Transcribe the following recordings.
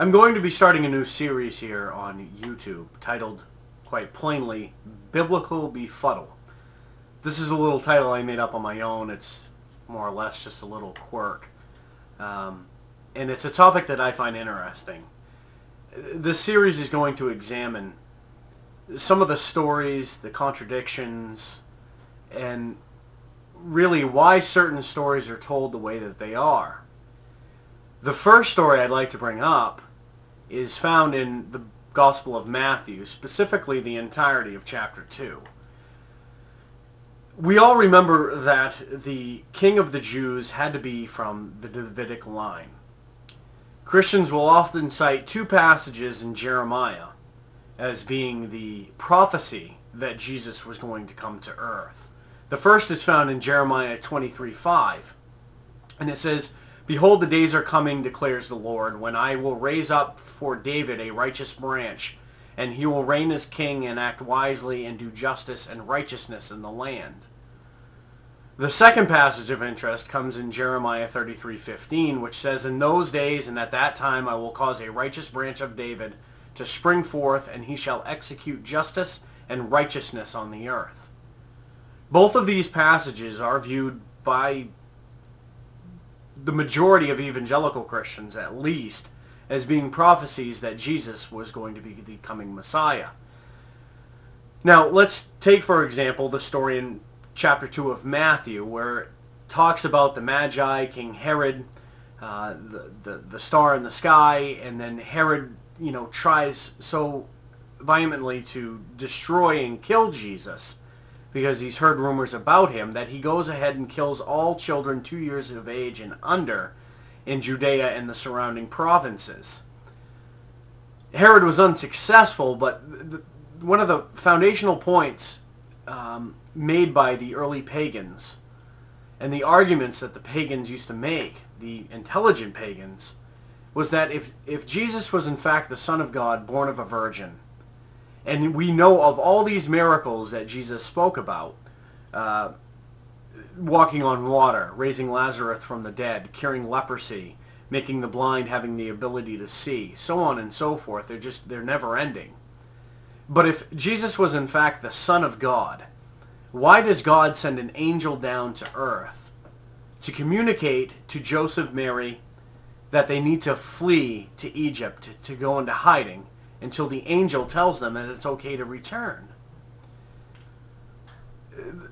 I'm going to be starting a new series here on YouTube titled, quite plainly, Biblical Befuddle. This is a little title I made up on my own. It's more or less just a little quirk. And it's a topic that I find interesting. This series is going to examine some of the stories, the contradictions, and really why certain stories are told the way that they are. The first story I'd like to bring up is found in the Gospel of Matthew, specifically the entirety of chapter 2. We all remember that the king of the Jews had to be from the Davidic line. Christians will often cite two passages in Jeremiah as being the prophecy that Jesus was going to come to earth. The first is found in Jeremiah 23:5, and it says, "Behold, the days are coming, declares the Lord, when I will raise up for David a righteous branch, and he will reign as king and act wisely and do justice and righteousness in the land." The second passage of interest comes in Jeremiah 33:15, which says, "In those days and at that time I will cause a righteous branch of David to spring forth, and he shall execute justice and righteousness on the earth." Both of these passages are viewed by the majority of evangelical Christians, at least, as being prophecies that Jesus was going to be the coming Messiah. Now, let's take, for example, the story in chapter 2 of Matthew, where it talks about the Magi, King Herod, the star in the sky, and then Herod, tries so vehemently to destroy and kill Jesus because he's heard rumors about him, that he goes ahead and kills all children 2 years of age and under in Judea and the surrounding provinces. Herod was unsuccessful, but one of the foundational points made by the early pagans, and the arguments that the pagans used to make, the intelligent pagans, was that if Jesus was in fact the Son of God, born of a virgin, and we know of all these miracles that Jesus spoke about, walking on water, raising Lazarus from the dead, curing leprosy, making the blind having the ability to see, so on and so forth. They're never ending. But if Jesus was in fact the Son of God, why does God send an angel down to earth to communicate to Joseph, Mary, that they need to flee to Egypt, to go into hiding, until the angel tells them that it's okay to return?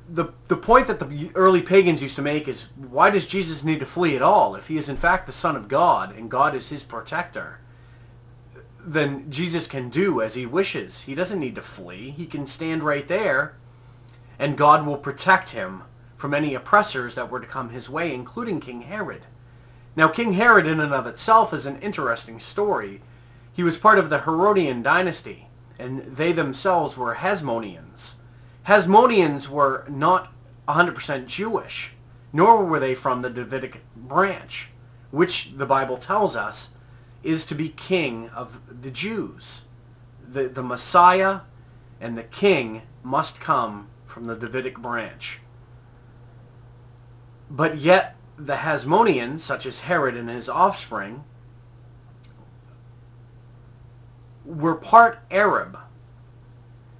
The point that the early pagans used to make is, why does Jesus need to flee at all? If he is in fact the Son of God, and God is his protector, then Jesus can do as he wishes. He doesn't need to flee. He can stand right there, and God will protect him from any oppressors that were to come his way, including King Herod. Now, King Herod in and of itself is an interesting story. He was part of the Herodian dynasty, and they themselves were Hasmoneans. Hasmoneans were not 100% Jewish, nor were they from the Davidic branch, which the Bible tells us is to be king of the Jews. The Messiah and the king must come from the Davidic branch. But yet, the Hasmoneans, such as Herod and his offspring, were part Arab.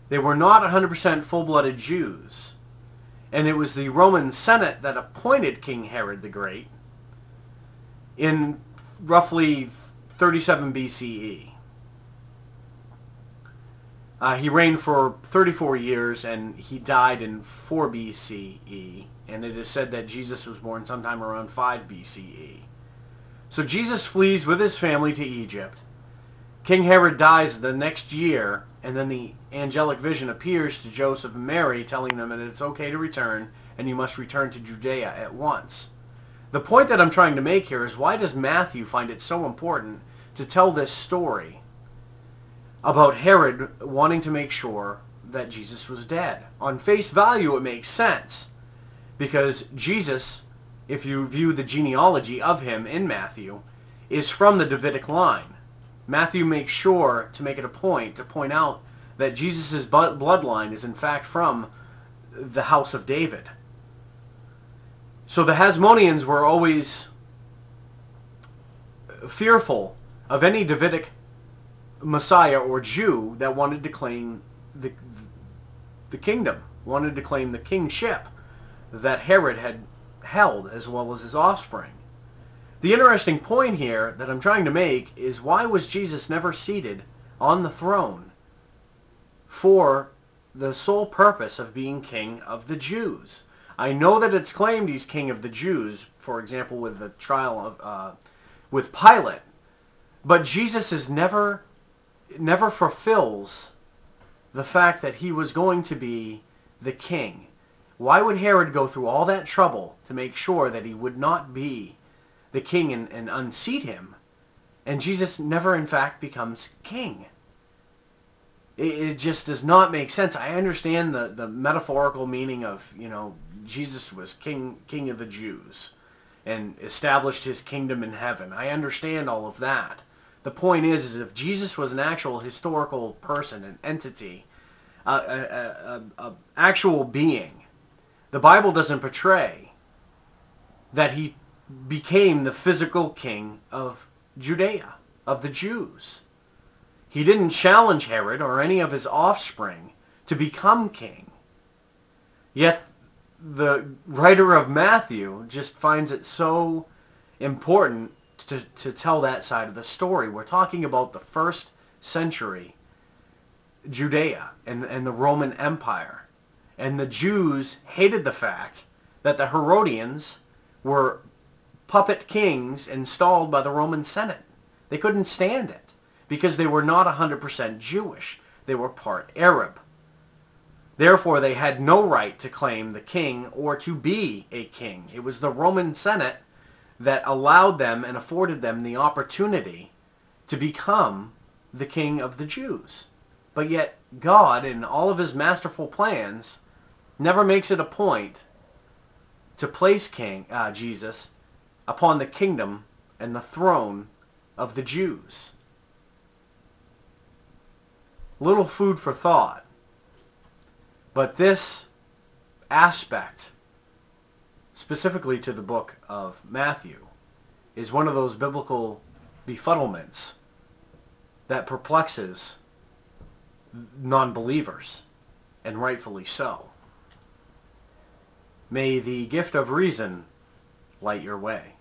They were not 100% full-blooded Jews. And it was the Roman Senate that appointed King Herod the Great in roughly 37 BCE. He reigned for 34 years, and he died in 4 BCE. And it is said that Jesus was born sometime around 5 BCE. So Jesus flees with his family to Egypt. King Herod dies the next year, and then the angelic vision appears to Joseph and Mary, telling them that it's okay to return, and you must return to Judea at once. The point that I'm trying to make here is, why does Matthew find it so important to tell this story about Herod wanting to make sure that Jesus was dead? On face value, it makes sense, because Jesus, if you view the genealogy of him in Matthew, is from the Davidic line. Matthew makes sure to make it a point to point out that Jesus' bloodline is in fact from the house of David. So the Hasmoneans were always fearful of any Davidic Messiah or Jew that wanted to claim the kingdom, wanted to claim the kingship that Herod had held, as well as his offspring. The interesting point here that I'm trying to make is, why was Jesus never seated on the throne for the sole purpose of being king of the Jews? I know that it's claimed he's king of the Jews, for example, with the trial of with Pilate, but Jesus is never fulfills the fact that he was going to be the king. Why would Herod go through all that trouble to make sure that he would not be the king and unseat him? And Jesus never, in fact, becomes king. It just does not make sense. I understand the metaphorical meaning of, Jesus was king of the Jews and established his kingdom in heaven. I understand all of that. The point is if Jesus was an actual historical person, an entity, an actual being, the Bible doesn't portray that he became the physical king of Judea, of the Jews. He didn't challenge Herod or any of his offspring to become king. Yet the writer of Matthew just finds it so important to tell that side of the story. We're talking about the first century Judea and the Roman Empire. And the Jews hated the fact that the Herodians were puppet kings installed by the Roman Senate. They couldn't stand it because they were not 100% Jewish. They were part Arab. Therefore, they had no right to claim the king or to be a king. It was the Roman Senate that allowed them and afforded them the opportunity to become the king of the Jews. But yet, God, in all of his masterful plans, never makes it a point to place Jesus upon the kingdom and the throne of the Jews. Little food for thought. But this aspect, specifically to the book of Matthew, is one of those biblical befuddlements that perplexes non-believers, and rightfully so. May the gift of reason light your way.